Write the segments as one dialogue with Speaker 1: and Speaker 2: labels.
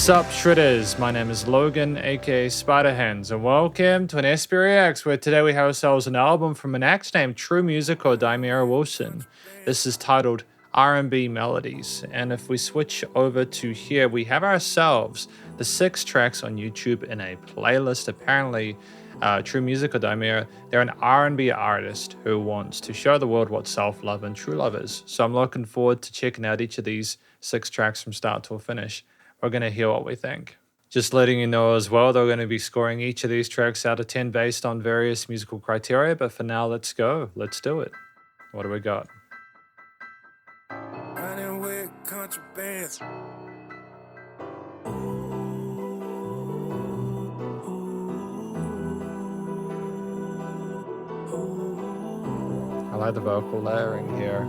Speaker 1: Sup Shredders, my name is Logan, aka Spiderhands, and welcome to an SP Reacts, where today we have ourselves an album from an act named Truumusic or Dymir Wilson. This is titled Rnb Melodies, and if we switch over to here, we have ourselves the 6 tracks on YouTube in a playlist. Apparently, Truumusic or Dymir, they're an R&B artist who wants to show the world what self-love and true love is. So I'm looking forward to checking out each of these 6 tracks from start to finish. We're going to hear what we think. Just letting you know as well, they're going to be scoring each of these tracks out of 10 based on various musical criteria, but for now, let's go. Let's do it. What do we got?
Speaker 2: Running with contrabands.
Speaker 1: I like the vocal layering here.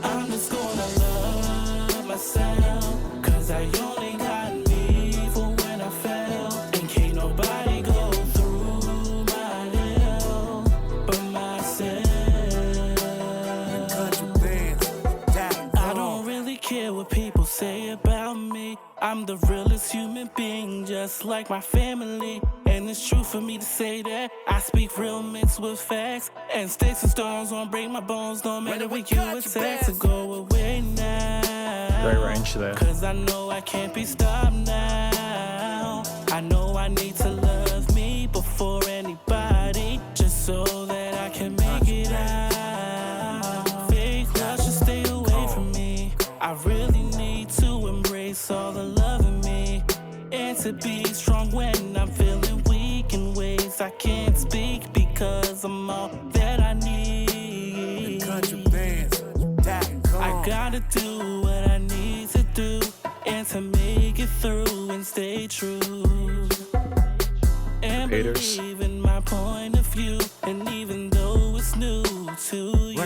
Speaker 3: I'm just gonna love myself, cause I only got me for when I fell. And can't nobody go through my hell but myself. I don't really care what people say about me. I'm the realest human being, just like my family. And it's true for me to say that I speak real mixed with facts. And sticks and stones won't break my bones, no matter what you attack. So go away now.
Speaker 1: Great range there.
Speaker 3: Cause I know I can't be stopped now. I know I need to love me before anybody, just so that I can make it out. Fake love should stay away from me. I really need to embrace all the love in me, and to be strong when I'm feeling weak in ways I can't speak, because I'm all that I need. I gotta do what I need to do, and to make it through and stay true, and believe in my point of view. And even though it's new to you,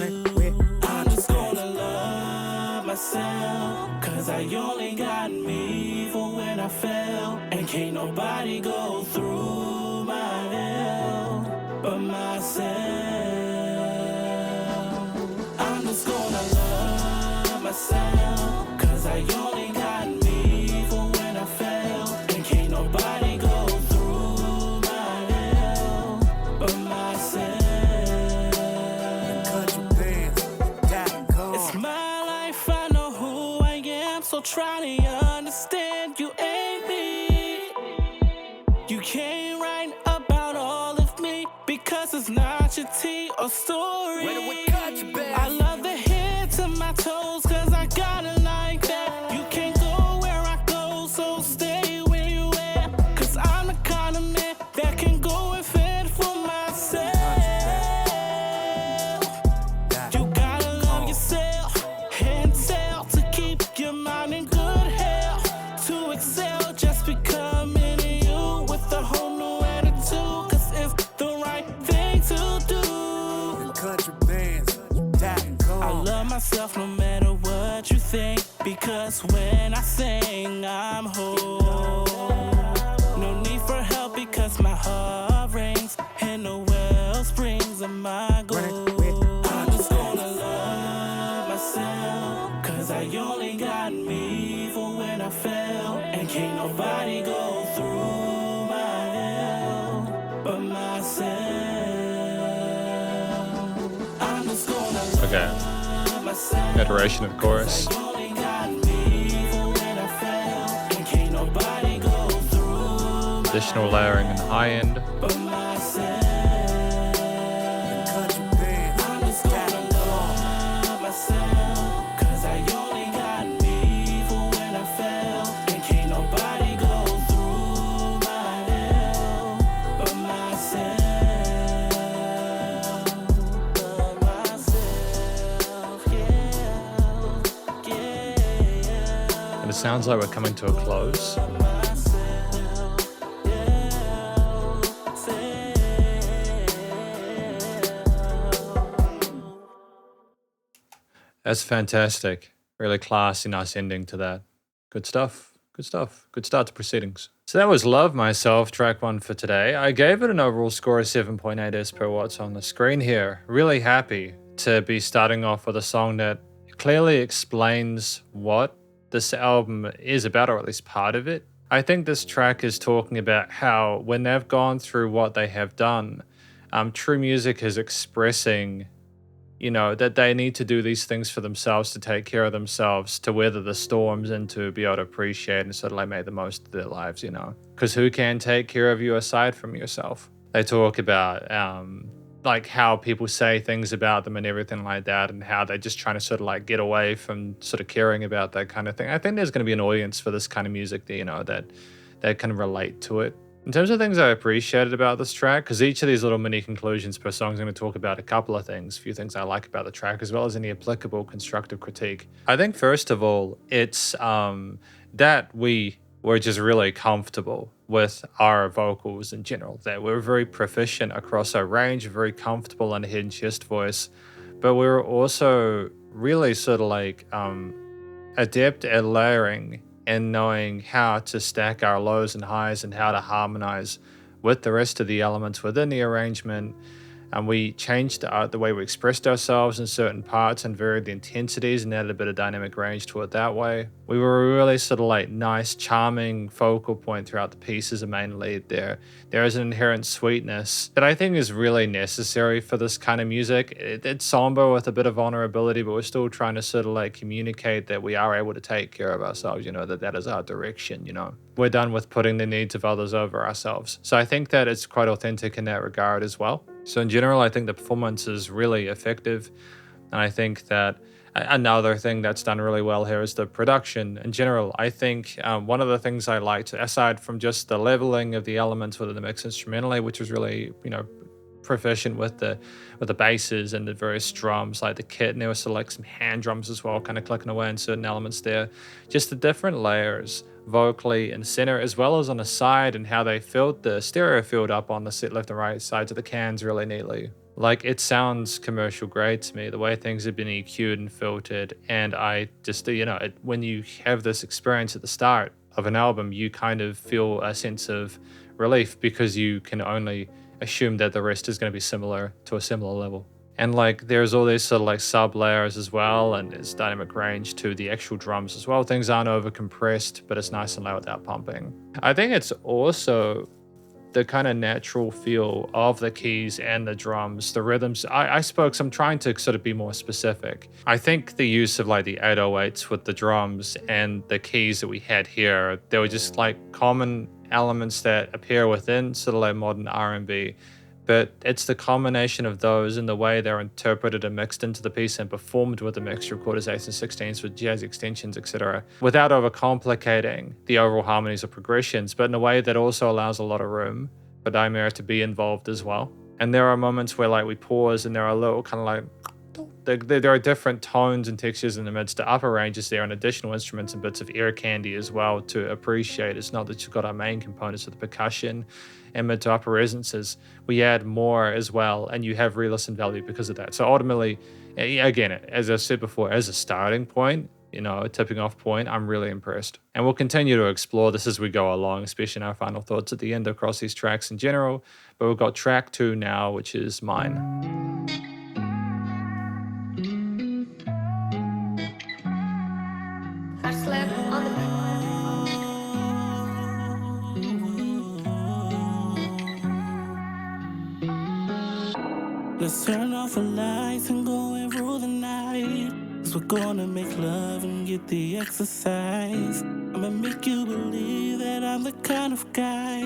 Speaker 3: I'm just gonna love myself, cause I only got me for when I fell. And can't nobody go through my hell but myself. I'm just gonna love myself, cause I only got me for when I fell. And can't nobody go through my hell but myself. It's my life, I know who I am, so try to understand you ain't me. You can't write about all of me, because it's not your tea or story. I love the head to my toes, cause I got it like that. You can't go where I go, so stay where you at. Cause I'm the kind of man that can go and fend for myself. You gotta love yourself and tell to keep your mind in good health. To excel, just becoming you with a whole new attitude, cause it's the right thing to do. I love myself no matter what you think, because when I sing, I'm whole. No need for help, because my heart rings and no wellsprings of my goal. I'm just gonna love myself, cause I only got me for when I fell. And can't nobody go through my hell but myself. I'm just gonna
Speaker 1: Okay.
Speaker 3: love myself.
Speaker 1: Iteration of chorus.
Speaker 3: Only got me for when I fell. And can't nobody go through my
Speaker 1: Additional layering in the high end.
Speaker 3: but myself. I'm just gonna love myself, cause I only got me for when I fell. And can't nobody go through my hell but myself. But myself, yeah.
Speaker 1: And it sounds like we're coming to a close. That's fantastic. Really classy, nice ending to that. Good stuff. Good stuff. Good start to proceedings. So that was Love Myself, track 1 for today. I gave it an overall score of 7.8 S per watts on the screen here. Really happy to be starting off with a song that clearly explains what this album is about, or at least part of it. I think this track is talking about how when they've gone through what they have done, Truumusic is expressing, that they need to do these things for themselves, to take care of themselves, to weather the storms, and to be able to appreciate and sort of like make the most of their lives, Because who can take care of you aside from yourself? They talk about like how people say things about them and everything like that, and how they're just trying to sort of like get away from sort of caring about that kind of thing. I think there's going to be an audience for this kind of music that, that can relate to it. In terms of things I appreciated about this track, because each of these little mini conclusions per song is going to talk about a couple of things, a few things I like about the track, as well as any applicable constructive critique. I think first of all, it's that we were just really comfortable with our vocals in general, that we're very proficient across our range, very comfortable in a hidden chest voice, but we were also really sort of like adept at layering and knowing how to stack our lows and highs and how to harmonize with the rest of the elements within the arrangement. And we changed the way we expressed ourselves in certain parts and varied the intensities and added a bit of dynamic range to it that way. We were really sort of like nice, charming focal point throughout the piece as a main lead there. There is an inherent sweetness that I think is really necessary for this kind of music. It's somber with a bit of vulnerability, but we're still trying to sort of like communicate that we are able to take care of ourselves, that is our direction, We're done with putting the needs of others over ourselves. So I think that it's quite authentic in that regard as well. So in general, I think the performance is really effective. And I think that another thing that's done really well here is the production. In general, I think one of the things I liked, aside from just the leveling of the elements within the mix instrumentally, which was really, proficient with the basses and the various drums, like the kit, and there was sort of like some hand drums as well, kind of clicking away in certain elements there. Just the different layers vocally in the center as well as on the side, and how they filled the stereo field up on the set left and right sides of the cans really neatly. Like, it sounds commercial grade to me, the way things have been EQ'd and filtered. And I just, when you have this experience at the start of an album, you kind of feel a sense of relief because you can only assume that the rest is going to be similar to a similar level. And like, there's all these sort of like sub layers as well, and there's dynamic range to the actual drums as well. Things aren't over compressed, but it's nice and loud without pumping. I think it's also the kind of natural feel of the keys and the drums, the rhythms. So I'm trying to sort of be more specific. I think the use of like the 808s with the drums and the keys that we had here, they were just like common elements that appear within sort of like modern R&B. But it's the combination of those and the way they're interpreted and mixed into the piece and performed with the mixed recorders 8s and 16s with jazz extensions, etc., without overcomplicating the overall harmonies or progressions, but in a way that also allows a lot of room for Dymir to be involved as well. And there are moments where like we pause and there are a little kind of like, there are different tones and textures in the midst of upper ranges there and additional instruments and bits of ear candy as well to appreciate. It's not that you've got our main components of the percussion and mid to upper resonances. We add more as well, and you have re-listen value because of that. So ultimately, again, as I said before, as a starting point, a tipping off point, I'm really impressed. And we'll continue to explore this as we go along, especially in our final thoughts at the end across these tracks in general. But we've got track 2 now, which is Mine.
Speaker 3: Let's turn off the lights and go and rule the night. 'Cause we're gonna make love and get the exercise. I'ma make you believe that I'm the kind of guy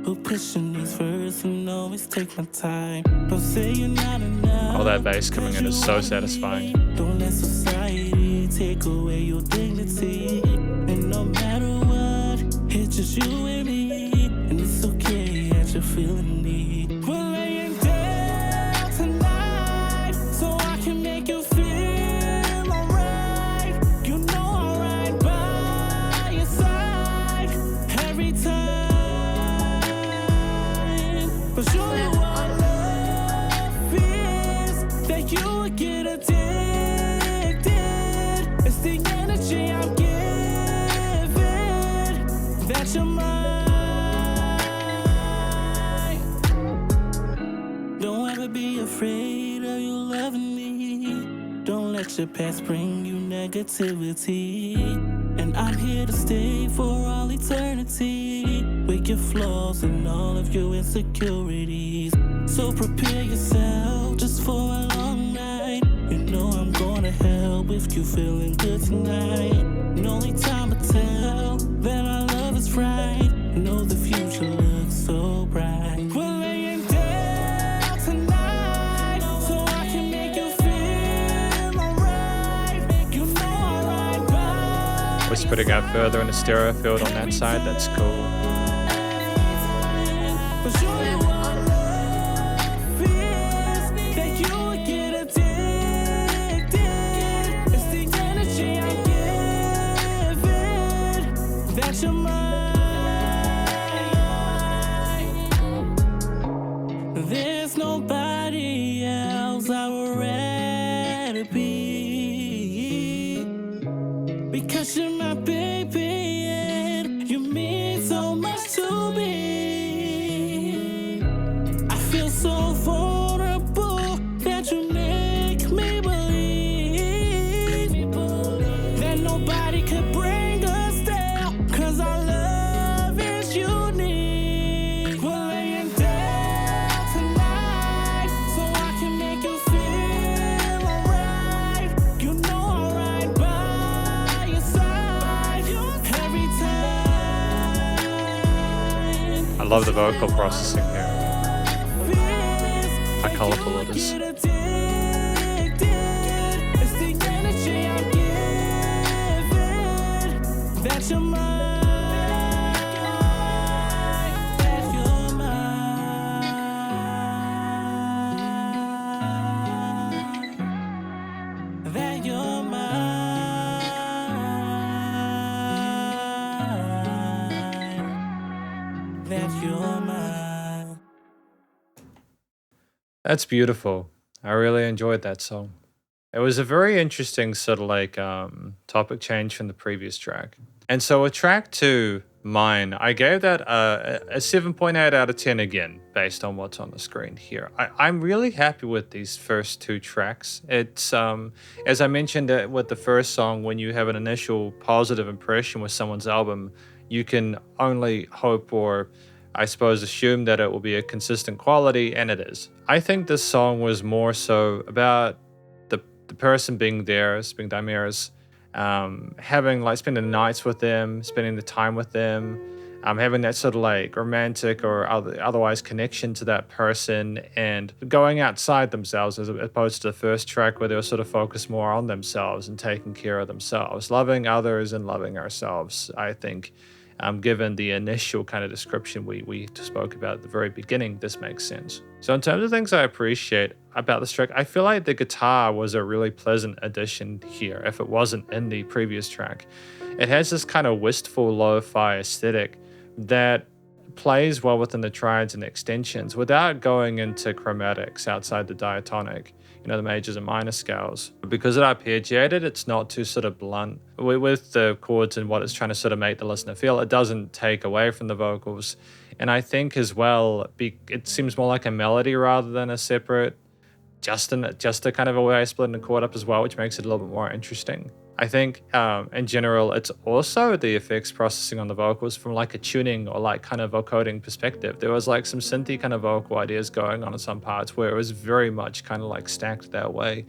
Speaker 3: who pushing these first and always take my time. Don't say you're not enough.
Speaker 1: All that bass coming in is so satisfying.
Speaker 3: Don't let society take away your dignity. And no matter what, it's just you and me. And it's okay that you're feeling me. We're laying down tonight so I can make you feel alright. You know I'm right by your side every time. But show you what love is, that you would get addicted. It's the energy I'm giving, that you're mine. Don't ever be afraid of you loving me. Don't let let your past bring you negativity. And I'm here to stay for all eternity, with your flaws and all of your insecurities. So prepare yourself just for a long night. You know I'm gonna help if you feeling good tonight. And only time will tell that our love is right. Know the future looks so bright. We're laying down tonight so I can make you feel alright. You know I ride by.
Speaker 1: We're splitting out further in the stereo field on that side. That's cool.
Speaker 3: But you know what love is, that you would get addicted. It's the energy I'm giving, that you're mine. There's nobody else I would rather be, because you're my baby and you mean so much to me. I feel so vulnerable that you make me believe that nobody could bring us down, 'cause our love is unique. We're laying down tonight so I can make you feel alright. You know I'm right by your side every time.
Speaker 1: I love the vocal processing here. How colorful it is.
Speaker 3: It's the energy I'm giving, that you're mine. That you're mine. That you're mine. That you're mine.
Speaker 1: That's beautiful. I really enjoyed that song. It was a very interesting sort of like topic change from the previous track. And so with track 2, Mine, I gave that a 7.8 out of 10 again, based on what's on the screen here. I'm really happy with these first 2 tracks. It's, as I mentioned with the first song, when you have an initial positive impression with someone's album, you can only hope or I suppose assume that it will be a consistent quality, and it is. I think this song was more so about the person being theirs, being Dymir's, having like spending nights with them, spending the time with them, having that sort of like romantic or otherwise connection to that person, and going outside themselves as opposed to the first track where they were sort of focused more on themselves and taking care of themselves, loving others and loving ourselves, I think. Given the initial kind of description we spoke about at the very beginning, this makes sense. So in terms of things I appreciate about this track, I feel like the guitar was a really pleasant addition here, if it wasn't in the previous track. It has this kind of wistful lo-fi aesthetic that plays well within the triads and extensions without going into chromatics outside the diatonic, the majors and minor scales. Because it arpeggiated, it's not too sort of blunt with the chords and what it's trying to sort of make the listener feel. It doesn't take away from the vocals. And I think as well, it seems more like a melody rather than a separate, just a kind of a way of splitting the chord up as well, which makes it a little bit more interesting. I think in general, it's also the effects processing on the vocals from like a tuning or like kind of vocoding perspective. There was like some synthy kind of vocal ideas going on in some parts where it was very much kind of like stacked that way.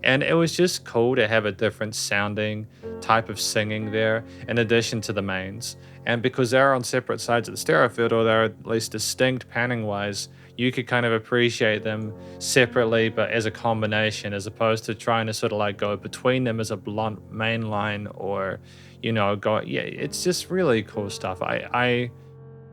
Speaker 1: And it was just cool to have a different sounding type of singing there in addition to the mains. And because they're on separate sides of the stereo field, or they're at least distinct panning wise, you could kind of appreciate them separately, but as a combination, as opposed to trying to sort of like go between them as a blunt main line or, it's just really cool stuff. I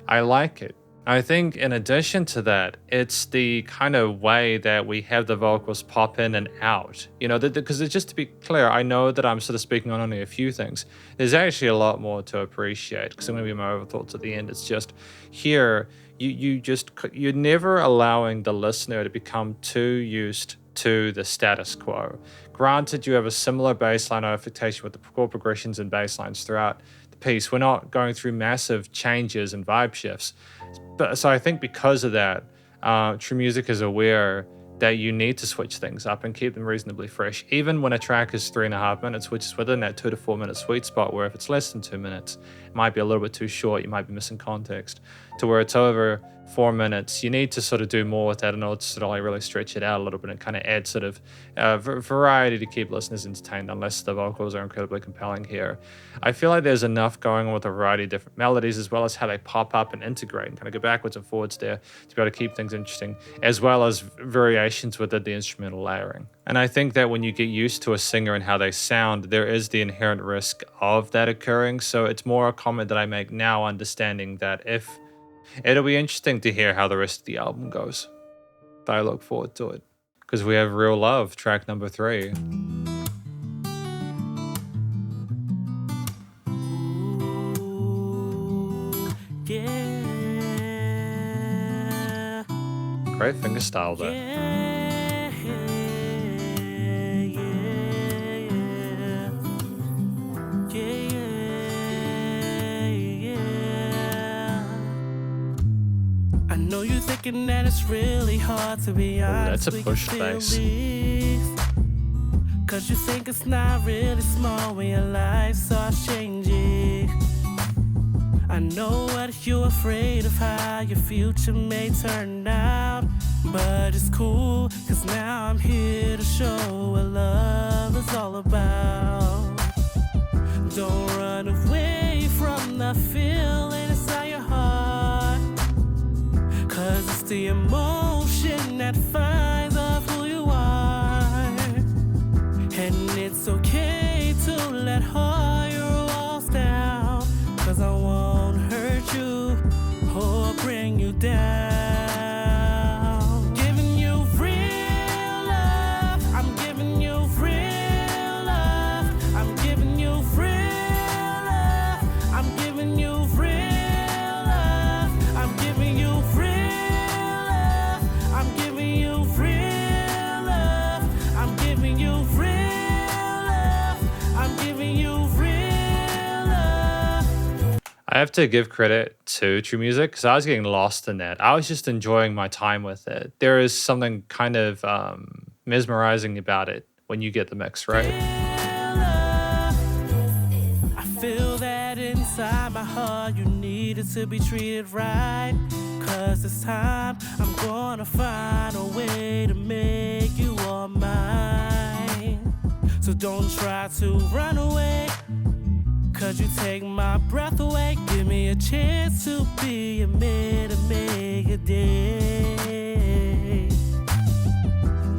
Speaker 1: like it. I think in addition to that, it's the kind of way that we have the vocals pop in and out, because just to be clear, I know that I'm sort of speaking on only a few things. There's actually a lot more to appreciate, because I'm going to be my overthoughts at the end. It's just here, you're never allowing the listener to become too used to the status quo. Granted, you have a similar baseline affectation with the chord progressions and baselines throughout the piece. We're not going through massive changes and vibe shifts. So I think because of that, Truumusic is aware that you need to switch things up and keep them reasonably fresh, even when a track is 3.5 minutes, which is within that 2 to 4 minute sweet spot, where if it's less than 2 minutes, it might be a little bit too short, you might be missing context. To where it's over 4 minutes, you need to sort of do more with that in order to sort of like really stretch it out a little bit and kind of add sort of variety to keep listeners entertained, unless the vocals are incredibly compelling here. I feel like there's enough going on with a variety of different melodies, as well as how they pop up and integrate and kind of go backwards and forwards there to be able to keep things interesting, as well as variations within the instrumental layering. And I think that when you get used to a singer and how they sound, there is the inherent risk of that occurring. So it's more a comment that I make now, understanding that if it'll be interesting to hear how the rest of the album goes. But I look forward to it. Because we have Real Love, track number 3.
Speaker 3: Yeah.
Speaker 1: Great fingerstyle there.
Speaker 3: Yeah, yeah. I know you're thinking that it's really hard to be honest.
Speaker 1: That's a push bass.
Speaker 3: Cause you think it's not really small when your life starts changing. I know what you're afraid of, how your future may turn out. But it's cool, cause now I'm here to show what love is all about. Don't run away from the feeling inside your heart. Cause it's the emotion that finds of who you are. And it's okay to let all your walls down. Cause I won't hurt you or bring you down. Giving you real love. I'm giving you real love. I'm giving you real love. I'm giving you real love. I'm giving you real love. I'm giving you real love. I'm giving you real love. I'm giving you real love.
Speaker 1: I have to give credit to Truumusic because I was getting lost in that. I was just enjoying my time with it. There is something kind of mesmerizing about it when you get the mix right.
Speaker 3: I feel that inside my heart you needed to be treated right. Cause this time I'm gonna find a way to make you all mine. So don't try to run away, cause you take my breath away. Give me a chance to be a man to make a day.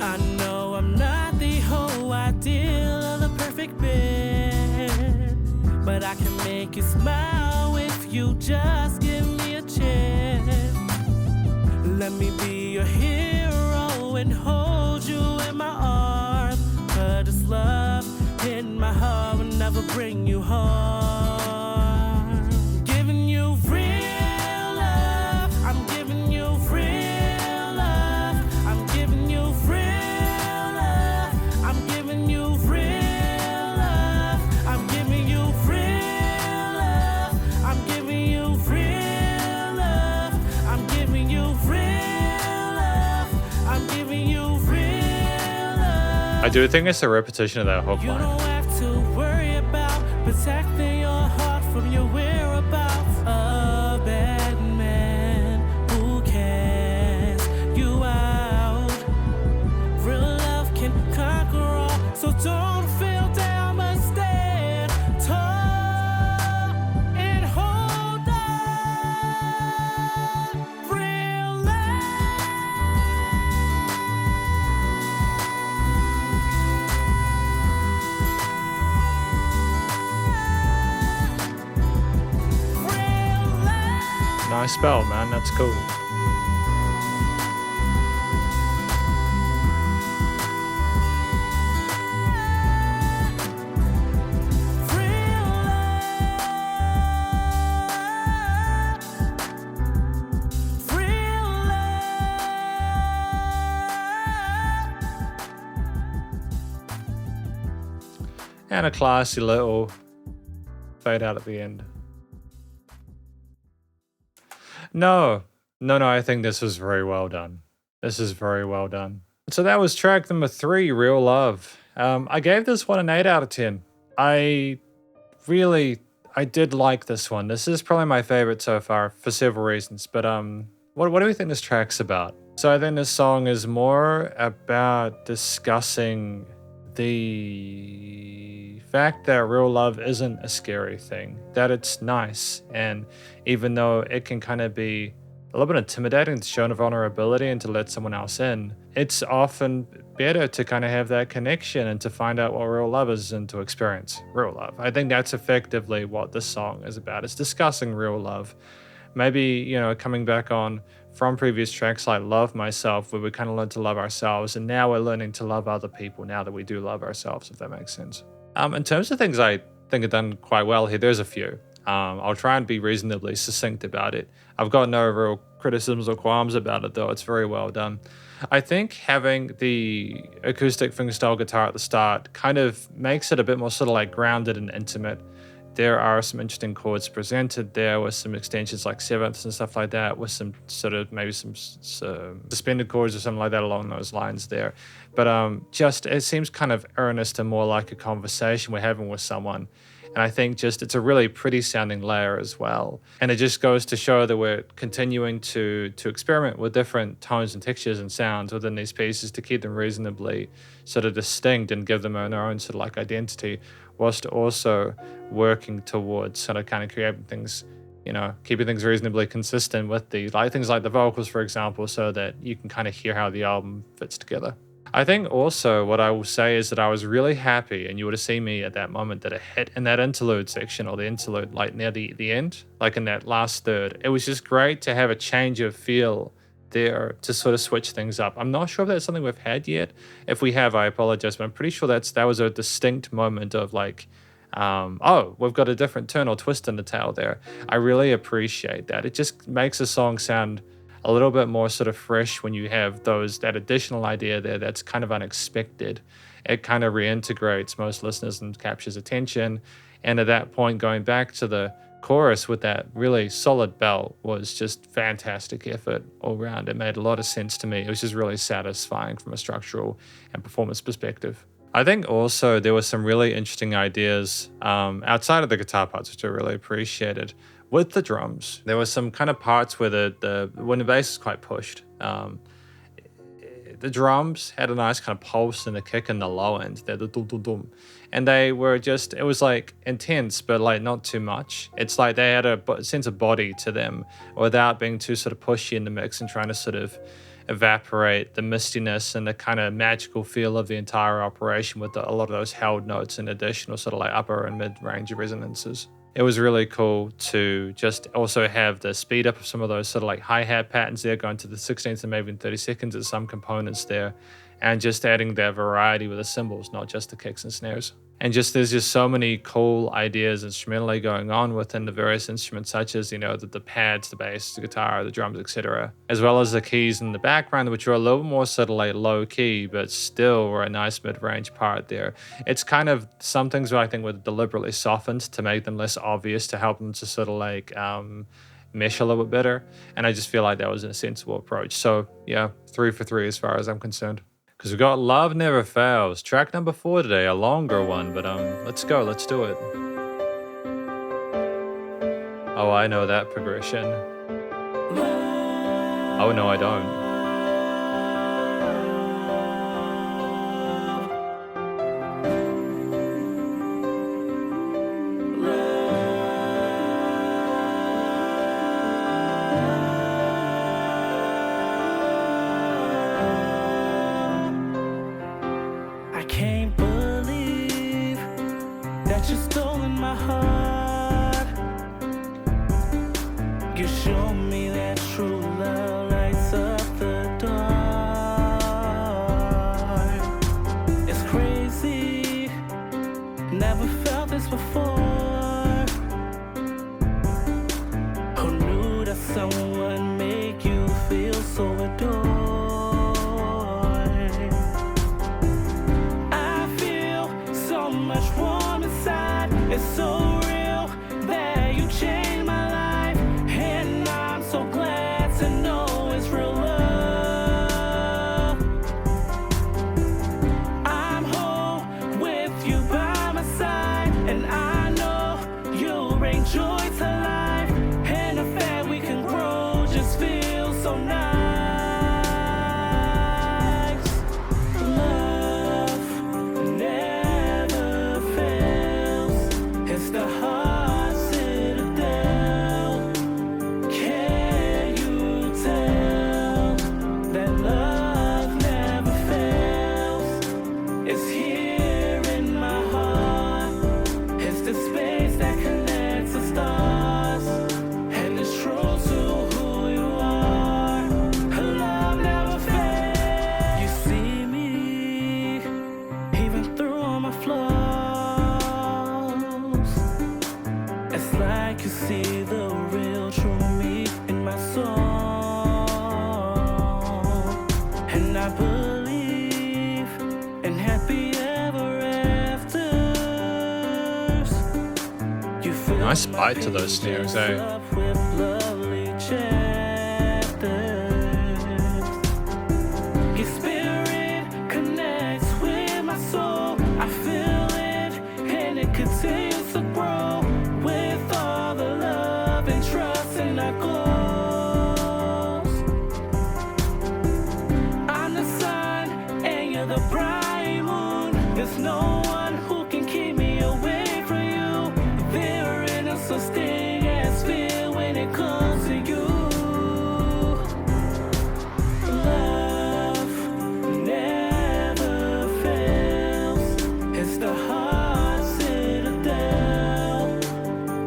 Speaker 3: I know I'm not the whole ideal of the perfect man, but I can make you smile if you just give me a chance. Let me be your hero and hold you in my arms. Cause this love in my heart will never bring you harm. Giving you real love. I'm giving you real love. I'm giving you real love. I'm giving you real love. I'm giving you real love. I'm giving you real love. I'm giving you real love. I'm giving you real love.
Speaker 1: I do think it's a repetition of that hook
Speaker 3: You
Speaker 1: line.
Speaker 3: don't have to worry about protecting your heart from your whereabouts. A bad man who casts you out. Real love can conquer all, so don't feel down but stand tall and hold on. Real love.
Speaker 1: Nice spell, man. That's cool. And a classy little fade out at the end. No, I think this was very well done. This is very well done. So that was track number 3, Real Love. I gave this one an 8 out of 10. I did like this one. This is probably my favorite so far for several reasons. But what do we think this track's about? So I think this song is more about discussing the fact that real love isn't a scary thing, that it's nice. And even though it can kind of be a little bit intimidating to show vulnerability and to let someone else in, it's often better to kind of have that connection and to find out what real love is and to experience real love. I think that's effectively what this song is about. It's discussing real love. Maybe, coming back on from previous tracks like Love Myself, where we kind of learned to love ourselves, and now we're learning to love other people now that we do love ourselves, if that makes sense. In terms of things I think are done quite well here, there's a few. I'll try and be reasonably succinct about it. I've got no real criticisms or qualms about it, though. It's very well done. I think having the acoustic fingerstyle guitar at the start kind of makes it a bit more sort of like grounded and intimate. There are some interesting chords presented there with some extensions like sevenths and stuff like that, with some sort of maybe some suspended chords or something like that along those lines there. But just it seems kind of earnest and more like a conversation we're having with someone. And I think just it's a really pretty sounding layer as well. And it just goes to show that we're continuing to experiment with different tones and textures and sounds within these pieces to keep them reasonably sort of distinct and give them their own sort of like identity, whilst also working towards sort of kind of creating things, keeping things reasonably consistent with things like the vocals, for example, so that you can kind of hear how the album fits together. I think also what I will say is that I was really happy, and you would have seen me at that moment, that it hit in that interlude section, or the interlude like near the end, like in that last third. It was just great to have a change of feel there to sort of switch things up. I'm not sure if that's something we've had yet. If we have, I apologize, but I'm pretty sure that was a distinct moment of like, we've got a different turn or twist in the tale there. I really appreciate that. It just makes a song sound a little bit more sort of fresh when you have that additional idea there that's kind of unexpected. It kind of reintegrates most listeners and captures attention. And at that point, going back to the chorus with that really solid belt was just fantastic effort all around. It made a lot of sense to me. It was just really satisfying from a structural and performance perspective. I think also there were some really interesting ideas outside of the guitar parts, which I really appreciated. With the drums, there were some kind of parts where when the bass is quite pushed, the drums had a nice kind of pulse and a kick in the low end, the dum dum dum, and they were just, it was like intense, but like not too much. It's like they had a sense of body to them without being too sort of pushy in the mix and trying to sort of evaporate the mistiness and the kind of magical feel of the entire operation with a lot of those held notes and additional sort of like upper and mid-range resonances. It was really cool to just also have the speed up of some of those sort of like hi-hat patterns there, going to the 16th and maybe in 32nds at some components there, and just adding that variety with the cymbals, not just the kicks and snares. And there's just so many cool ideas instrumentally going on within the various instruments, such as, the pads, the bass, the guitar, the drums, etc., as well as the keys in the background, which are a little more sort of like low key, but still were a nice mid-range part there. It's kind of some things where I think were deliberately softened to make them less obvious, to help them to sort of like mesh a little bit better. And I just feel like that was a sensible approach. So yeah, 3 for 3 as far as I'm concerned. Because we've got Love Never Fails, track number 4 today, a longer one, but let's go, let's do it. Oh, I know that progression. Oh, no, I don't.
Speaker 3: So real that you changed my life, and I'm so glad to bring joy to life, and the fact we can grow just feels so nice. Love never fails. It's the heart citadel. Can you tell that love never fails? It's here in my heart. It's the space that connects the stars, and it's true to who you are. Love never fails. You see me, even through all my flaws. It's like you see the real true me in my soul. And I believe in happy ever afters. You fill
Speaker 1: Nice
Speaker 3: my
Speaker 1: bite to those snares,
Speaker 3: pages
Speaker 1: eh?
Speaker 3: up with lovely chapters. Your spirit connects with my soul. I feel it, and it continues to grow with all the love and trust in our goals. I'm the sun, and you're the bright moon. There's no one who can keep me away from you. There ain't no such thing as fear when it comes to you. Love never fails. It's the heart citadel.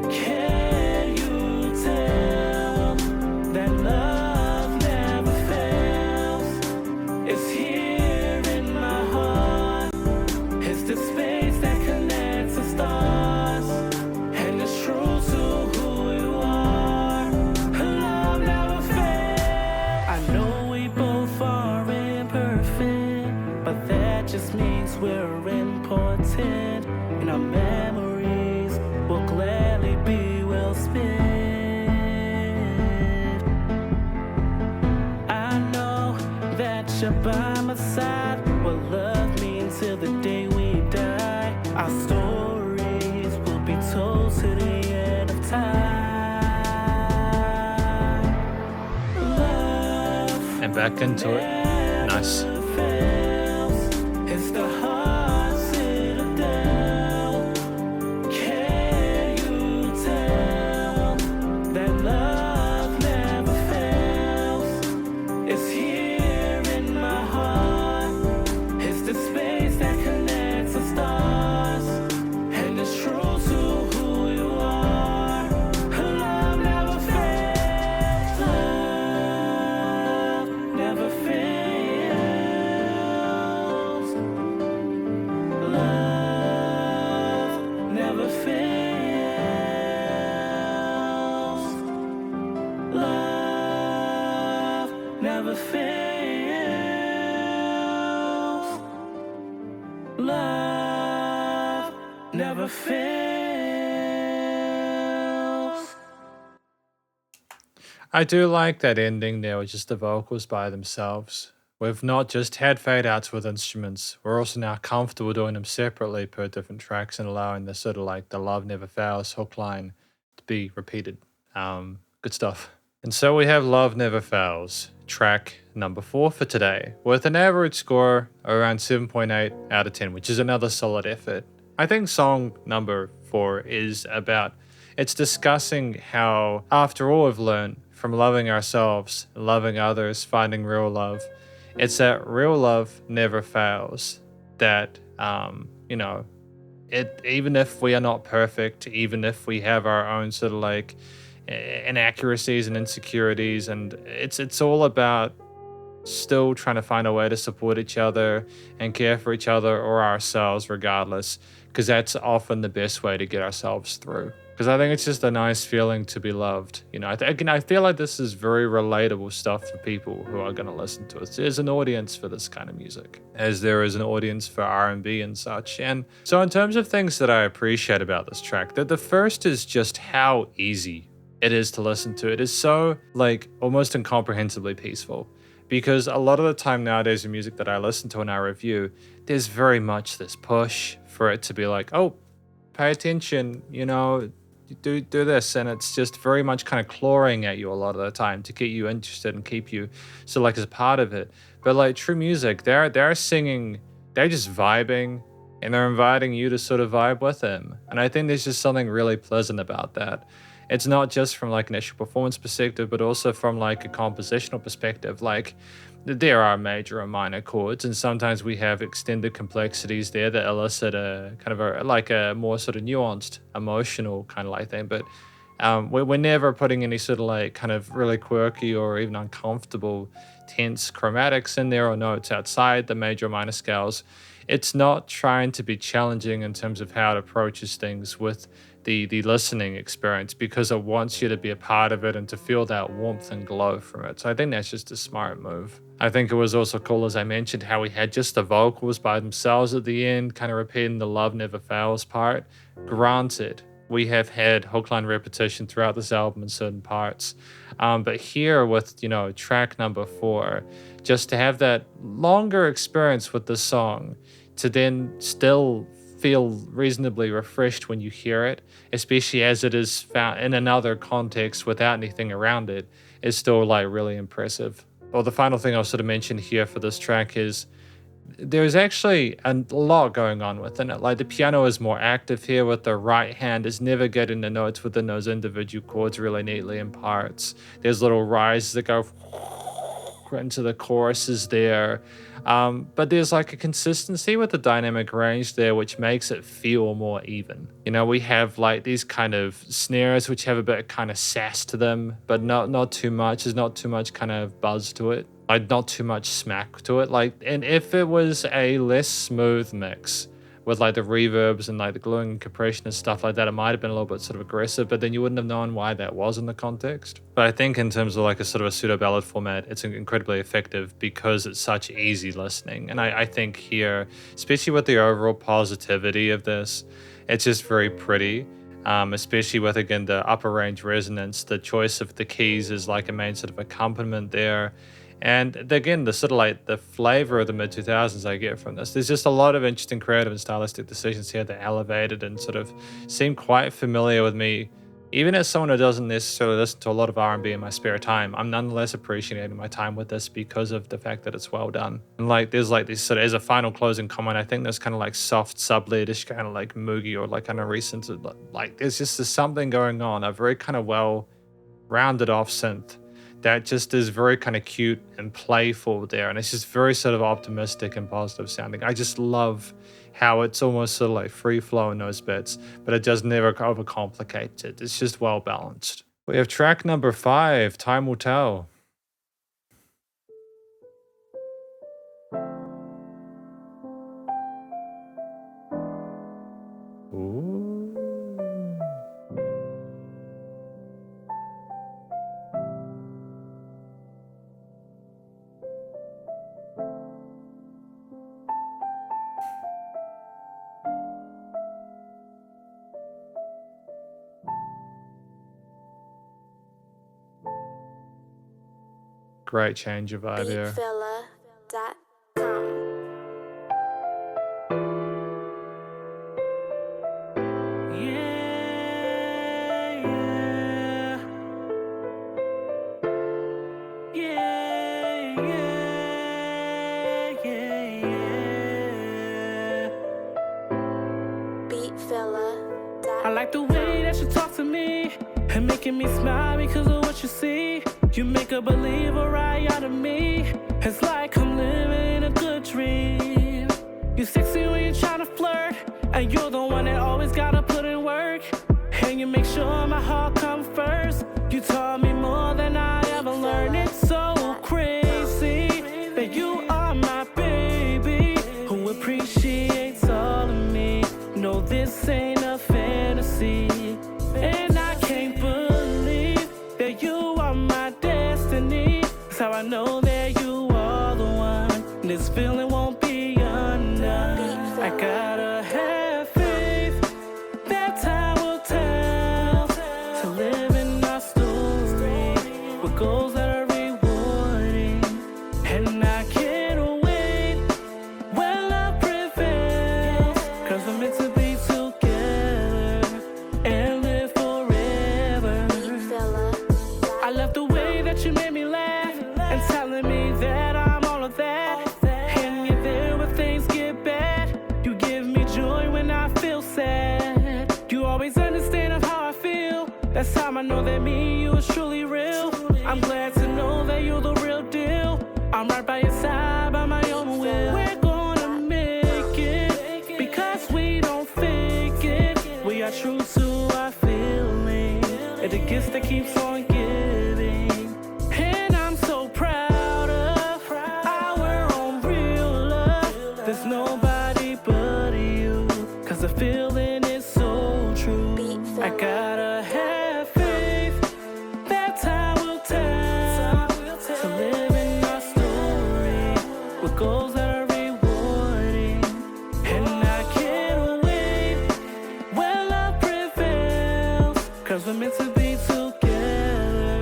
Speaker 3: Can you tell that love never fails? It's here in my heart. It's the space that connects the stars, and it's true to who you are. Love never fails. I know we both are imperfect, but that just means we're important, and our memories will gladly be well spent. I know that you're by my side. What love means till the day we die. Our stories will be told to the end of time. Love
Speaker 1: And back into it. Nice.
Speaker 3: never fails. It's the heart citadel. Can you tell that love never fails? It's here in my heart. It's the space that connects the stars, and it's true to who you are. Love never fails. Love never fails. Love never fails. Love never fails. Love never fails.
Speaker 1: I do like that ending there with just the vocals by themselves. We've not just had fade outs with instruments, we're also now comfortable doing them separately per different tracks and allowing the sort of like the love never fails hook line to be repeated. Good stuff. And so we have Love Never Fails, track number 4 for today, with an average score around 7.8 out of 10, which is another solid effort. I think song number 4 is about, it's discussing how, after all we've learned from loving ourselves, loving others, finding real love, it's that real love never fails. That, you know, it, even if we are not perfect, even if we have our own sort of like inaccuracies and insecurities, and it's all about still trying to find a way to support each other and care for each other or ourselves regardless, because that's often the best way to get ourselves through. Because I think it's just a nice feeling to be loved. You know, I feel like this is very relatable stuff for people who are going to listen to it. There's an audience for this kind of music, as there is an audience for R&B and such. And so in terms of things that I appreciate about this track, the first is just how easy it is to listen to. It is so, like, almost incomprehensibly peaceful. Because a lot of the time nowadays in music that I listen to and I review, there's very much this push for it to be like, oh, pay attention, you know, do this, and it's just very much kind of clawing at you a lot of the time to get you interested and keep you so like as a part of it. But like Truumusic, they're singing, they're just vibing, and they're inviting you to sort of vibe with them. And I think there's just something really pleasant about that. It's not just from like an actual performance perspective, but also from like a compositional perspective. Like there are major and minor chords, and sometimes we have extended complexities there that elicit a kind of a more sort of nuanced emotional kind of like thing. But we're never putting any sort of like kind of really quirky or even uncomfortable tense chromatics in there or notes outside the major or minor scales. It's not trying to be challenging in terms of how it approaches things with the listening experience, because it wants you to be a part of it and to feel that warmth and glow from it. So I think that's just a smart move. I think it was also cool, as I mentioned, how we had just the vocals by themselves at the end, kind of repeating the love never fails part. Granted, we have had hookline repetition throughout this album in certain parts. But here with, track number 4, just to have that longer experience with the song, to then still feel reasonably refreshed when you hear it, especially as it is found in another context without anything around it, is still like really impressive. Well, the final thing I'll sort of mention here for this track is there's actually a lot going on within it. Like the piano is more active here, with the right hand is never getting the notes within those individual chords really neatly in parts. There's little rises that go into the choruses there. But there's like a consistency with the dynamic range there, which makes it feel more even. We have like these kind of snares which have a bit of kind of sass to them, but not too much. There's not too much kind of buzz to it. Like not too much smack to it. And if it was a less smooth mix with like the reverbs and like the gluing and compression and stuff like that, it might have been a little bit sort of aggressive, but then you wouldn't have known why that was in the context. But I think in terms of like a sort of a pseudo ballad format, it's incredibly effective because it's such easy listening. And I think here, especially with the overall positivity of this, it's just very pretty. Especially with, again, the upper range resonance, the choice of the keys is like a main sort of accompaniment there. And again, the sort of like the flavor of the mid-2000s I get from this. There's just a lot of interesting creative and stylistic decisions here that elevated and sort of seem quite familiar with me. Even as someone who doesn't necessarily listen to a lot of R&B in my spare time, I'm nonetheless appreciating my time with this because of the fact that it's well done. And like there's like this sort of, as a final closing comment, I think there's kind of like soft sub-leadish kind of like moogie or like kind of recent, like there's something going on, a very kind of well rounded off synth that just is very kind of cute and playful there. And it's just very sort of optimistic and positive sounding. I just love how it's almost sort of like free flow in those bits, but it does never overcomplicate it. It's just well balanced. We have track number 5, Time Will Tell. Great change of vibe here.
Speaker 3: I like the way that you talk to me and making me smile because of what you see. You make a believer right out of me. It's like I'm living a good dream. You sexy when you try to flirt, and you're the one that always gotta put in work. And you make sure my heart comes first. You taught me more than I ever learned. It's so crazy that you are my baby, who appreciates all of me. No, this ain't a fantasy, and I can't believe that you are my destiny. That's how I know that you are the one. This feeling won't be undone. I gotta have faith that time will tell. To live in our story, we're That's time I know that me and you is truly real. I'm glad to know that you're the real deal. I'm right by your side by my own will. We're gonna make it because we don't fake it. We are true to our feelings and the gifts that keeps on giving. And I'm so proud of our own real love. There's nobody but you, cause the feeling is so true. I gotta have faith that time will tell to live in our story with goals that are rewarding. And I can't wait when love prevails, cause we're meant to be together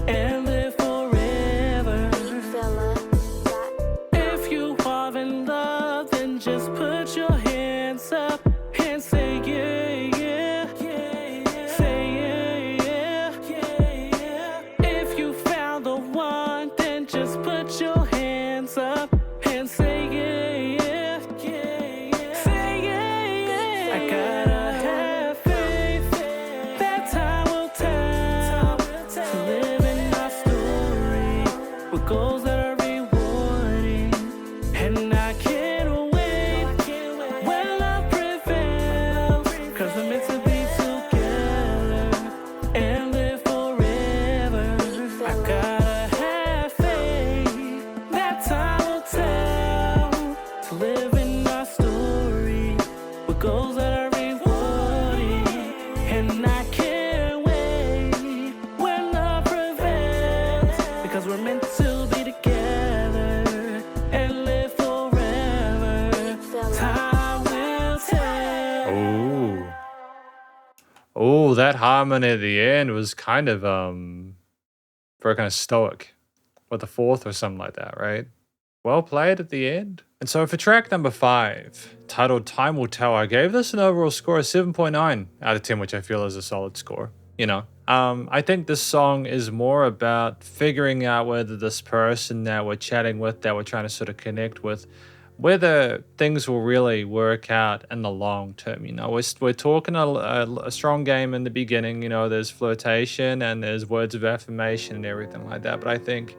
Speaker 3: and live forever. If you are in love, then just put your hands up and say yeah, yeah. Say yeah, yeah. If you found the one, then just put your hands up and say yeah, yeah. Say yeah. I gotta have faith that time will tell to live in our story with goals that are rewarding. And I can't wait when love prevails, cause we're meant to be together and live forever. I gotta have faith that time will tell to live in our story with goals that are rewarding. And I can't wait when love prevails, because we're meant to be together and live forever. Time will tell.
Speaker 1: Oh. Oh, that harmony at the end was kind of very kind of stoic with the fourth or something like that, right? Well played at the end. And so for track number 5, titled Time Will Tell, I gave this an overall score of 7.9 out of 10, which I feel is a solid score. You know, I think this song is more about figuring out whether this person that we're chatting with, that we're trying to sort of connect with, whether things will really work out in the long term. You know, we're talking a strong game in the beginning. You know, there's flirtation and there's words of affirmation and everything like that. But I think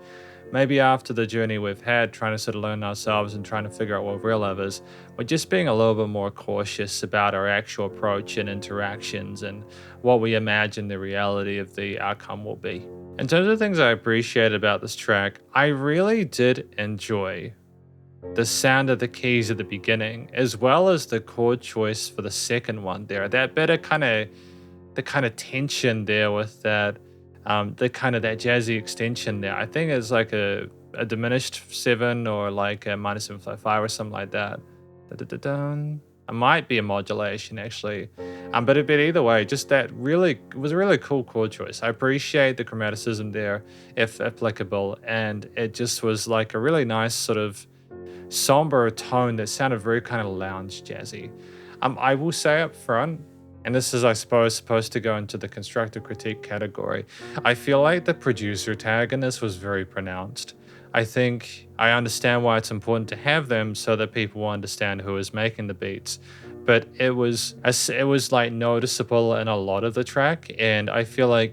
Speaker 1: maybe after the journey we've had, trying to sort of learn ourselves and trying to figure out what real love is, we're just being a little bit more cautious about our actual approach and interactions and what we imagine the reality of the outcome will be. In terms of things I appreciate about this track, I really did enjoy the sound of the keys at the beginning, as well as the chord choice for the second one there. That bit of the kind of tension there with that, the kind of that jazzy extension there. I think it's like a diminished 7 or like a minus 755 or something like that. Da-da-da-dun. It might be a modulation actually. But either way, just that really, it was a really cool chord choice. I appreciate the chromaticism there, if applicable, and it just was like a really nice sort of somber tone that sounded very kind of lounge jazzy. I will say up front, and this is, I suppose, supposed to go into the constructive critique category, I feel like the producer tag in this was very pronounced. I think I understand why it's important to have them so that people will understand who is making the beats, but it was like noticeable in a lot of the track, and I feel like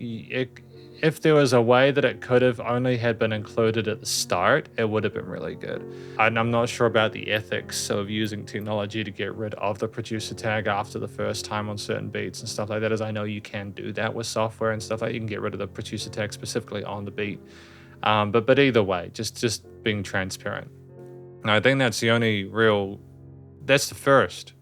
Speaker 1: if there was a way that it could have only had been included at the start, it would have been really good. And I'm not sure about the ethics of using technology to get rid of the producer tag after the first time on certain beats and stuff like that, as I know you can do that with software and stuff like that. You can get rid of the producer tag specifically on the beat. But either way, just being transparent. And I think that's the first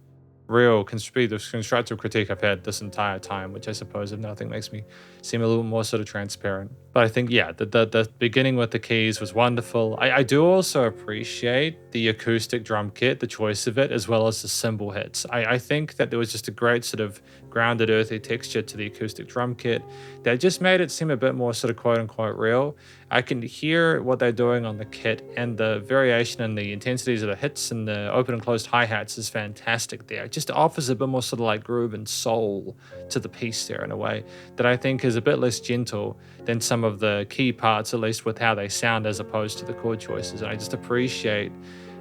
Speaker 1: real constructive critique I've had this entire time, which I suppose, if nothing, makes me seem a little more sort of transparent. But I think, yeah, the beginning with the keys was wonderful. I do also appreciate the acoustic drum kit, the choice of it, as well as the cymbal hits. I think that there was just a great sort of grounded, earthy texture to the acoustic drum kit that just made it seem a bit more sort of quote-unquote real. I can hear what they're doing on the kit, and the variation and the intensities of the hits and the open and closed hi-hats is fantastic there. It just offers a bit more sort of like groove and soul to the piece there in a way that I think is a bit less gentle than some of the key parts, at least with how they sound as opposed to the chord choices. And I just appreciate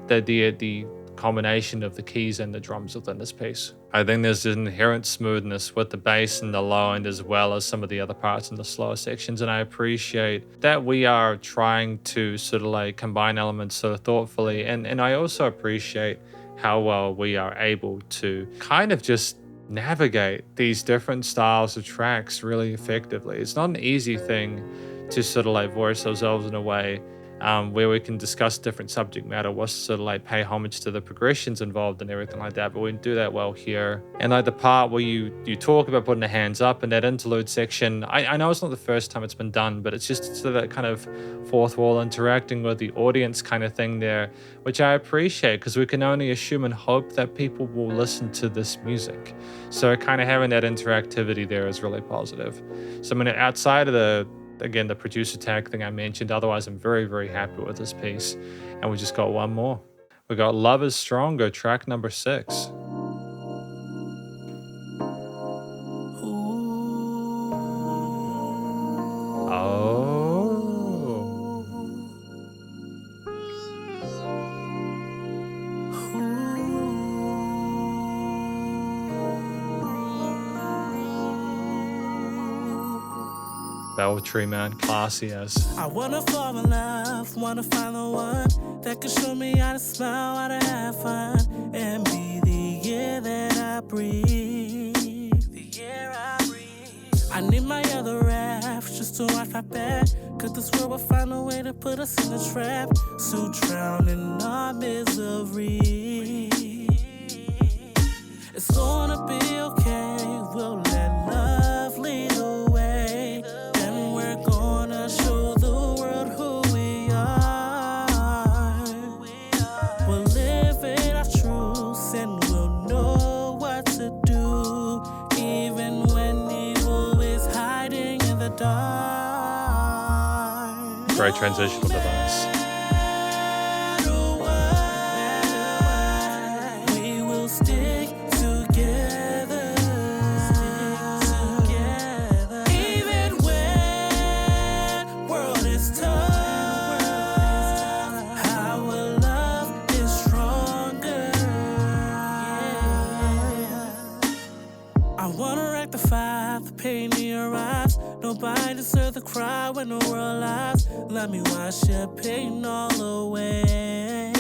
Speaker 1: the combination of the keys and the drums within this piece. I think there's an inherent smoothness with the bass and the low end, as well as some of the other parts in the slower sections. And I appreciate that we are trying to sort of like combine elements so thoughtfully. And I also appreciate how well we are able to kind of just navigate these different styles of tracks really effectively. It's not an easy thing to sort of like voice ourselves in a way where we can discuss different subject matter, what's sort of like pay homage to the progressions involved and everything like that, but we do that well here. And like the part where you talk about putting the hands up in that interlude section, I know it's not the first time it's been done, but it's just sort of that kind of fourth wall interacting with the audience kind of thing there, which I appreciate, because we can only assume and hope that people will listen to this music. So kind of having that interactivity there is really positive. So I mean, outside of the producer tag thing I mentioned, otherwise I'm very, very happy with this piece. And we just got one more. We got Love Is Stronger, track number 6. Beltry, man, classy as.
Speaker 3: I wanna fall in love, wanna find the one that can show me how to smile, how to have fun, and be the air that I breathe. The air I breathe. I need my other half just to watch my back, 'cause this world will find a way to put us in a trap, so drown in our misery. It's gonna be okay, we'll let love lead the way. Gonna show the world who we are. We'll live in our truths and we'll know what to do, even when evil is hiding in the dark.
Speaker 1: Great transitional device.
Speaker 3: We will stick together. The pain in your eyes. Nobody deserves to cry when the world lies. Let me wash your pain all away.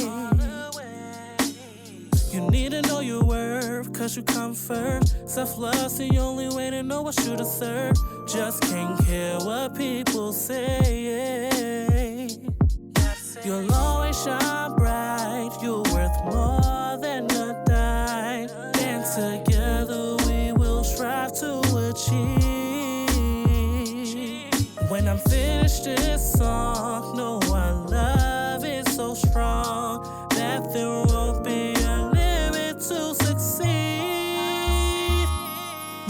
Speaker 3: You need to know your worth, 'cause you come first. Self-love's the only way to know what you deserve. Just can't care what people say. You'll always shine bright. You're worth more than a dime. And together we will strive to achieve. When I'm finished this song, know our love is so strong that there won't be a limit to succeed.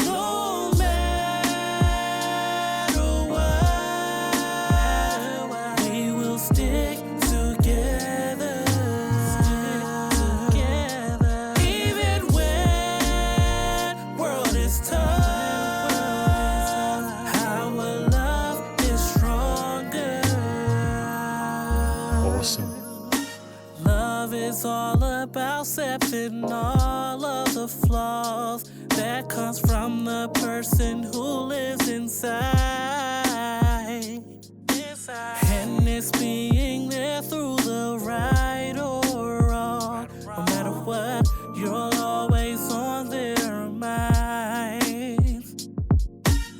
Speaker 3: No matter what, we will stick together. Even when world is tough. Love is all about accepting all of the flaws that comes from the person who lives inside. And it's being there through the right or wrong. No matter what, you're always on their minds.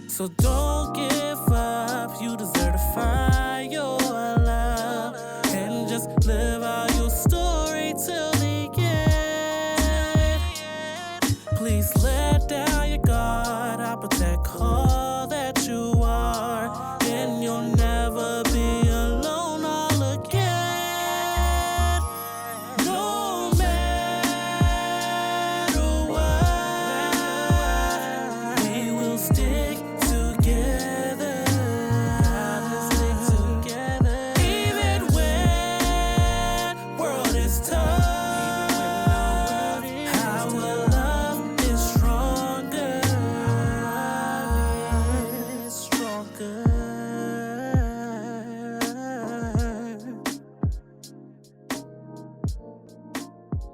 Speaker 3: So don't give up, you deserve to find your love. And just live out your story till the end. Please let down your guard, I'll protect all that you are. And you'll never be alone all again. No matter what, we will stick together. Gotta stick together. Even when world is tough, our love is stronger. It's stronger.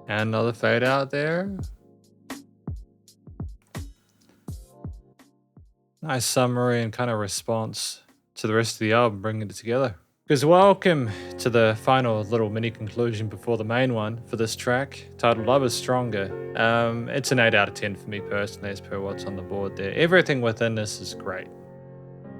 Speaker 1: And another fade out there. Nice summary and kind of response to the rest of the album, bringing it together. Because welcome to the final little mini conclusion before the main one for this track, titled Love is Stronger. It's an 8 out of 10 for me personally, as per what's on the board there. Everything within this is great.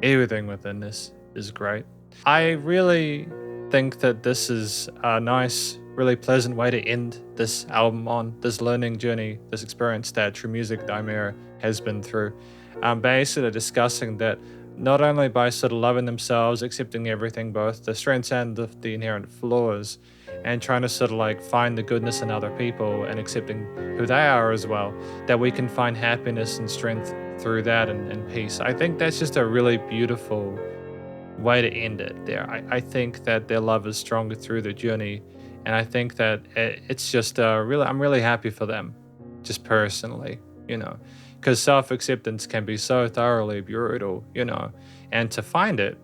Speaker 1: Everything within this is great. I really think that this is a nice, really pleasant way to end this album on, this learning journey, this experience that Truumusic Dymir has been through. Basically discussing that not only by sort of loving themselves, accepting everything, both the strengths and the inherent flaws, and trying to sort of like find the goodness in other people and accepting who they are as well, that we can find happiness and strength through that and peace. I think that's just a really beautiful way to end it there. I think that their love is stronger through the journey, and I think that it's just I'm really happy for them, just personally, you know. Because self-acceptance can be so thoroughly brutal, you know, and to find it,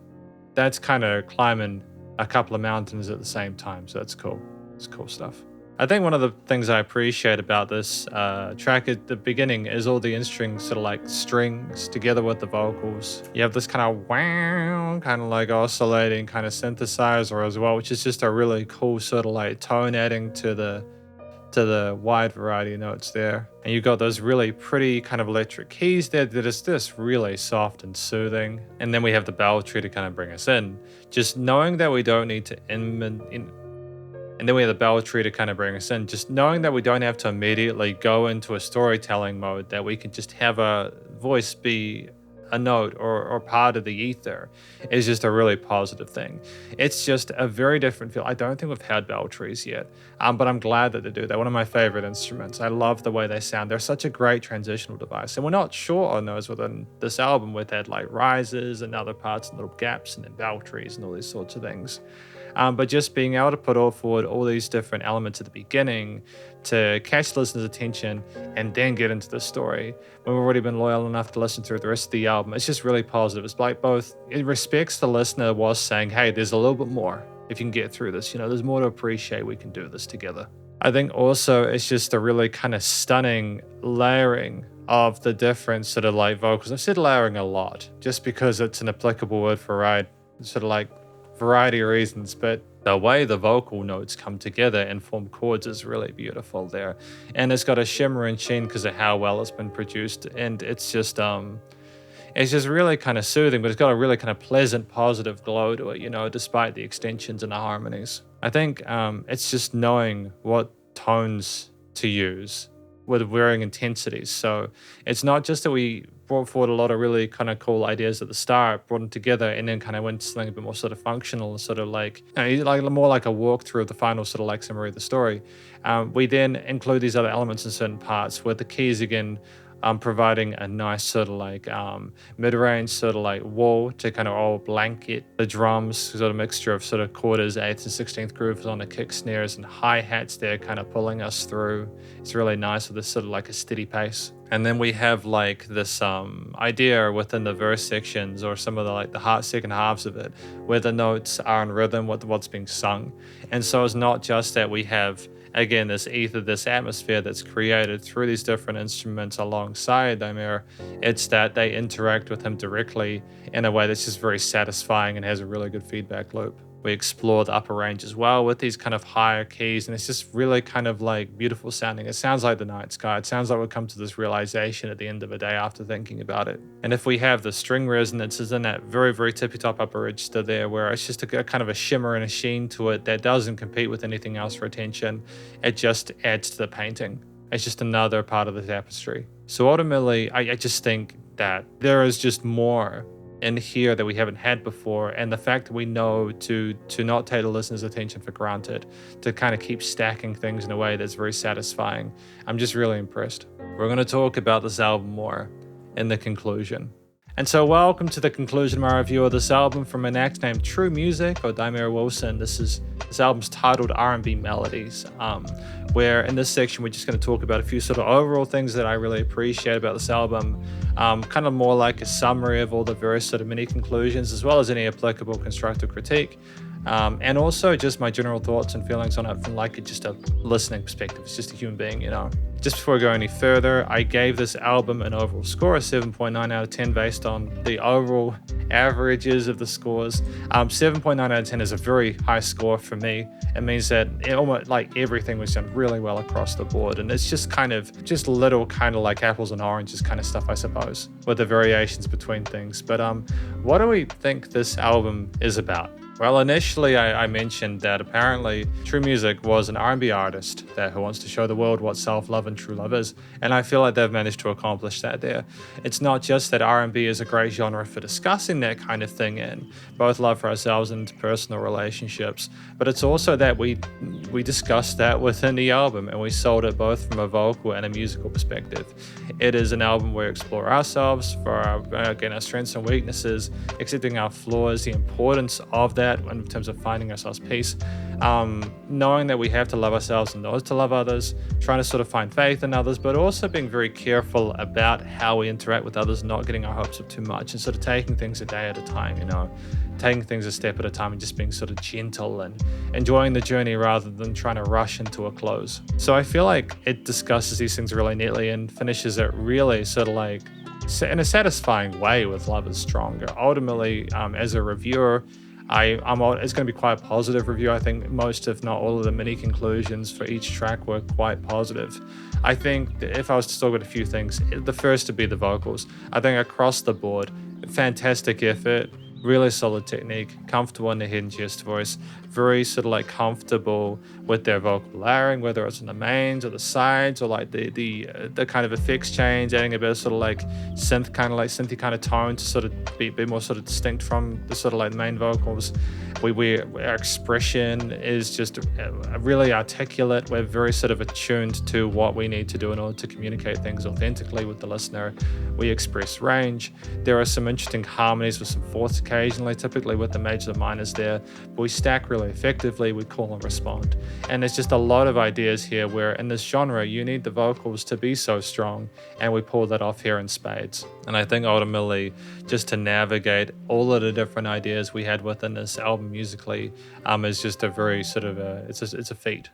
Speaker 1: that's kind of climbing a couple of mountains at the same time. So that's cool. It's cool stuff. I think one of the things I appreciate about this track at the beginning is all the instruments sort of like strings together with the vocals. You have this kind of wow, kind of like oscillating kind of synthesizer as well, which is just a really cool sort of like tone adding to the wide variety of notes there. And you've got those really pretty kind of electric keys there that is just really soft and soothing. And then we have the bell tree to kind of bring us in. Just knowing that we don't need to and then we have the bell tree to kind of bring us in. Just knowing that we don't have to immediately go into a storytelling mode, that we can just have a voice be a note or part of the ether is just a really positive thing. It's just a very different feel. I don't think we've had bell trees yet, but I'm glad that they do. They're one of my favorite instruments. I love the way they sound. They're such a great transitional device, and we're not sure on those within this album. We've had like rises and other parts and little gaps and then bell trees and all these sorts of things. But just being able to put forward all these different elements at the beginning to catch the listener's attention and then get into the story when we've already been loyal enough to listen through the rest of the album, it's just really positive. It's like both, it respects the listener was saying, hey, there's a little bit more if you can get through this. You know, there's more to appreciate. We can do this together. I think also it's just a really kind of stunning layering of the different sort of like vocals. I've said layering a lot just because it's an applicable word for right, sort of like variety of reasons, but the way the vocal notes come together and form chords is really beautiful there. And it's got a shimmer and sheen because of how well it's been produced. And it's just really kind of soothing, but it's got a really kind of pleasant, positive glow to it, you know, despite the extensions and the harmonies. I think it's just knowing what tones to use with varying intensities. So it's not just that we brought forward a lot of really kind of cool ideas at the start, brought them together, and then kind of went to something a bit more sort of functional, sort of like, you know, like more like a walkthrough of the final sort of like summary of the story. We then include these other elements in certain parts where the keys again providing a nice sort of like mid-range sort of like wall to kind of all blanket the drums, sort of mixture of sort of quarters, 8th and 16th grooves on the kick snares and hi-hats there kind of pulling us through. It's really nice with this sort of like a steady pace. And then we have like this idea within the verse sections or some of the like the second halves of it where the notes are in rhythm with what's being sung. And so it's not just that we have again, this ether, this atmosphere that's created through these different instruments alongside Dymir, it's that they interact with him directly in a way that's just very satisfying and has a really good feedback loop. We explore the upper range as well with these kind of higher keys, and it's just really kind of like beautiful sounding. It sounds like the night sky. It sounds like we'll come to this realization at the end of a day after thinking about it. And if we have the string resonances in that very, very tippy top upper register there, where it's just a kind of a shimmer and a sheen to it that doesn't compete with anything else for attention, it just adds to the painting. It's just another part of the tapestry. So ultimately, I just think that there is just more in here that we haven't had before, and the fact that we know to not take the listener's attention for granted, to kind of keep stacking things in a way that's very satisfying. I'm just really impressed. We're going to talk about this album more in the conclusion. And so welcome to the conclusion of my review of this album from an act named Truumusic or Dymir Wilson. This album's titled Rnb Melodies, where in this section we're just going to talk about a few sort of overall things that I really appreciate about this album, kind of more like a summary of all the various sort of mini conclusions as well as any applicable constructive critique, and also just my general thoughts and feelings on it from like just a listening perspective. It's just a human being, you know, Just before I go any further, I gave this album an overall score of 7.9 out of 10 based on the overall averages of the scores. 7.9 out of 10 is a very high score for me. It means that almost like everything was done really well across the board, and it's just kind of just little kind of like apples and oranges kind of stuff, I suppose, with the variations between things. But what do we think this album is about? Well, initially I mentioned that apparently Truumusic was an R&B artist who wants to show the world what self-love and true love is, and I feel like they've managed to accomplish that there. It's not just that R&B is a great genre for discussing that kind of thing in both love for ourselves and personal relationships, but it's also that we discussed that within the album, and we sold it both from a vocal and a musical perspective. It is an album where we explore ourselves for our strengths and weaknesses, accepting our flaws, the importance of that in terms of finding ourselves peace, knowing that we have to love ourselves in order to love others, trying to sort of find faith in others, but also being very careful about how we interact with others, not getting our hopes up too much, and sort of taking things a day at a time, taking things a step at a time and just being sort of gentle and enjoying the journey rather than trying to rush into a close. So I feel like it discusses these things really neatly and finishes it really sort of like in a satisfying way with Love is Stronger. Ultimately, as a reviewer, it's going to be quite a positive review. I think most, if not all, of the mini conclusions for each track were quite positive. I think that if I was to talk about a few things, the first to be the vocals. I think across the board, fantastic effort, really solid technique, comfortable in the hidden chest voice, very sort of like comfortable with their vocal layering, whether it's in the mains or the sides or like the kind of effects change, adding a bit of sort of like synthy kind of tone to sort of be more sort of distinct from the sort of like main vocals. Our expression is just really articulate. We're very sort of attuned to what we need to do in order to communicate things authentically with the listener. We express range. There are some interesting harmonies with some fourths occasionally, typically with the majors and minors there, but we stack really effectively. We call and respond. And there's just a lot of ideas here where in this genre, you need the vocals to be so strong, and we pull that off here in spades. And I think ultimately, just to navigate all of the different ideas we had within this album musically is just a very sort of it's a feat.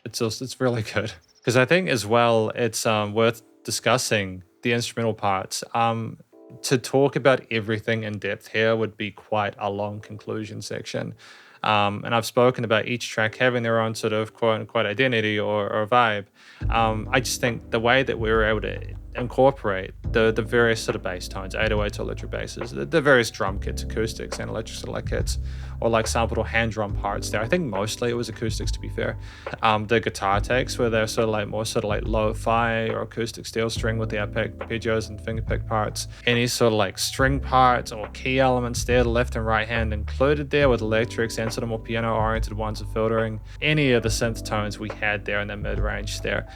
Speaker 1: It's really good. Because I think as well, it's worth discussing the instrumental parts. To talk about everything in depth here would be quite a long conclusion section. And I've spoken about each track having their own sort of quote unquote identity or vibe. I just think the way that we were able to incorporate the various sort of bass tones, 808s, electric basses, the various drum kits, acoustics and electric sort of like kits, or like sampled or hand drum parts there. I think mostly it was acoustics, to be fair. The guitar takes where they're sort of like more sort of like lo-fi or acoustic steel string with the arpeggios and fingerpick parts. Any sort of like string parts or key elements there, the left and right hand included there with electrics and sort of more piano oriented ones of filtering. Any of the synth tones we had there in the mid-range there.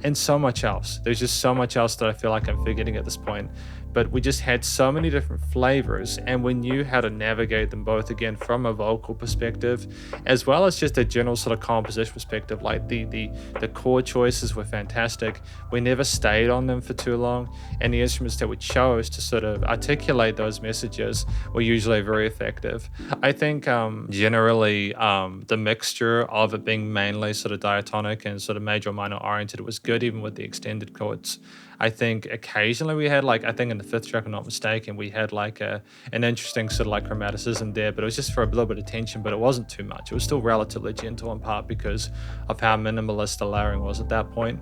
Speaker 1: And so much else. There's just so much else that I feel like I'm forgetting at this point. But we just had so many different flavors, and we knew how to navigate them both, again, from a vocal perspective, as well as just a general sort of composition perspective. Like the chord choices were fantastic. We never stayed on them for too long, and the instruments that we chose to sort of articulate those messages were usually very effective. I think generally the mixture of it being mainly sort of diatonic and sort of major or minor oriented was good, even with the extended chords. I think occasionally we had I think in the fifth track, I'm not mistaken, we had an interesting sort of like chromaticism there, but it was just for a little bit of tension, but it wasn't too much. It was still relatively gentle, in part because of how minimalist the layering was at that point.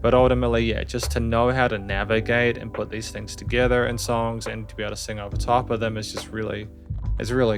Speaker 1: But ultimately, yeah, just to know how to navigate and put these things together in songs and to be able to sing over top of them is just really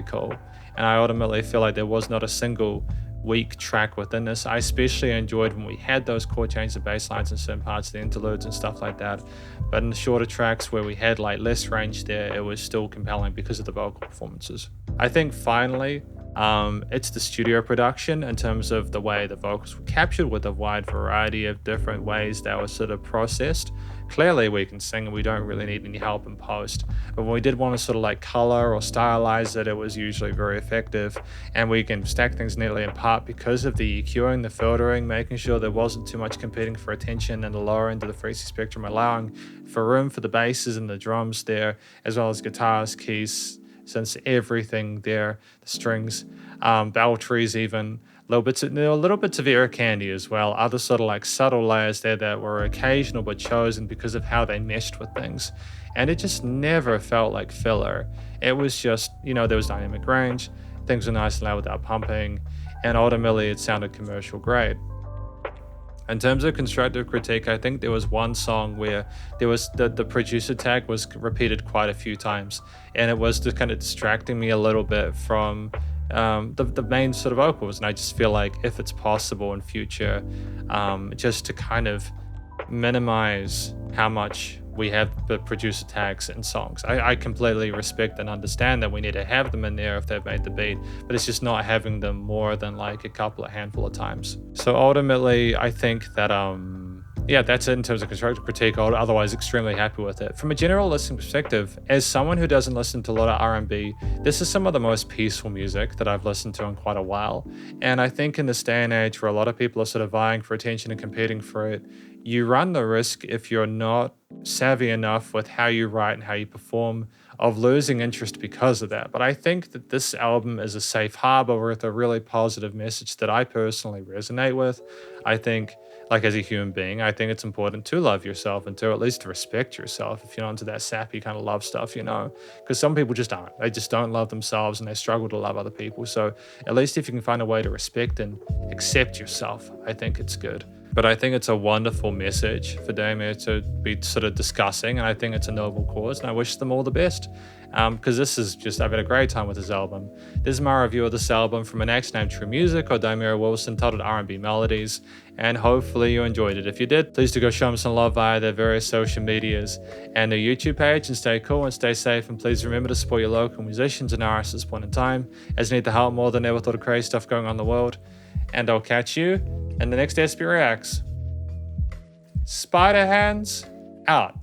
Speaker 1: cool. And I ultimately feel like there was not a single weak track within this. I especially enjoyed when we had those chord changes, the bass lines in certain parts, the interludes and stuff like that. But in the shorter tracks where we had less range there, it was still compelling because of the vocal performances. I think finally, it's the studio production in terms of the way the vocals were captured with a wide variety of different ways that were sort of processed. Clearly we can sing and we don't really need any help in post, but when we did want to sort of color or stylize it, it was usually very effective. And we can stack things neatly, in part because of the EQing, the filtering, making sure there wasn't too much competing for attention in the lower end of the frequency spectrum, allowing for room for the basses and the drums there, as well as guitars, keys, since everything there, the strings, bell trees even, there were little bits of ear candy as well, other sort of like subtle layers there that were occasional but chosen because of how they meshed with things. And it just never felt like filler. It was just, there was dynamic range, things were nice and loud without pumping, and ultimately it sounded commercial grade. In terms of constructive critique, I think there was one song where there was the producer tag was repeated quite a few times, and it was just kind of distracting me a little bit from the main sort of vocals. And I just feel like if it's possible in future, just to kind of minimize how much we have the producer tags in songs. I completely respect and understand that we need to have them in there if they've made the beat, but it's just not having them more than like a handful of times. So ultimately, I think that that's it in terms of constructive critique. I'm otherwise extremely happy with it. From a general listening perspective, as someone who doesn't listen to a lot of R&B, this is some of the most peaceful music that I've listened to in quite a while. And I think in this day and age where a lot of people are sort of vying for attention and competing for it, you run the risk, if you're not savvy enough with how you write and how you perform, of losing interest because of that. But I think that this album is a safe harbor with a really positive message that I personally resonate with. I think, like as a human being, I think it's important to love yourself and to at least respect yourself if you're not into that sappy kind of love stuff, because some people just aren't. They just don't love themselves and they struggle to love other people. So at least if you can find a way to respect and accept yourself, I think it's good. But I think it's a wonderful message for Dymir to be sort of discussing, and I think it's a noble cause, and I wish them all the best. Because I've had a great time with this album. This is my review of this album from an act named Truumusic or Dymir Wilson, titled Rnb Melodies, and hopefully you enjoyed it. If you did, please do go show them some love via their various social medias and their YouTube page, and stay cool and stay safe, and please remember to support your local musicians and artists at this point in time, as they need the help more than ever with all the crazy stuff going on in the world. And I'll catch you in the next SP Reacts. Spiderhands out.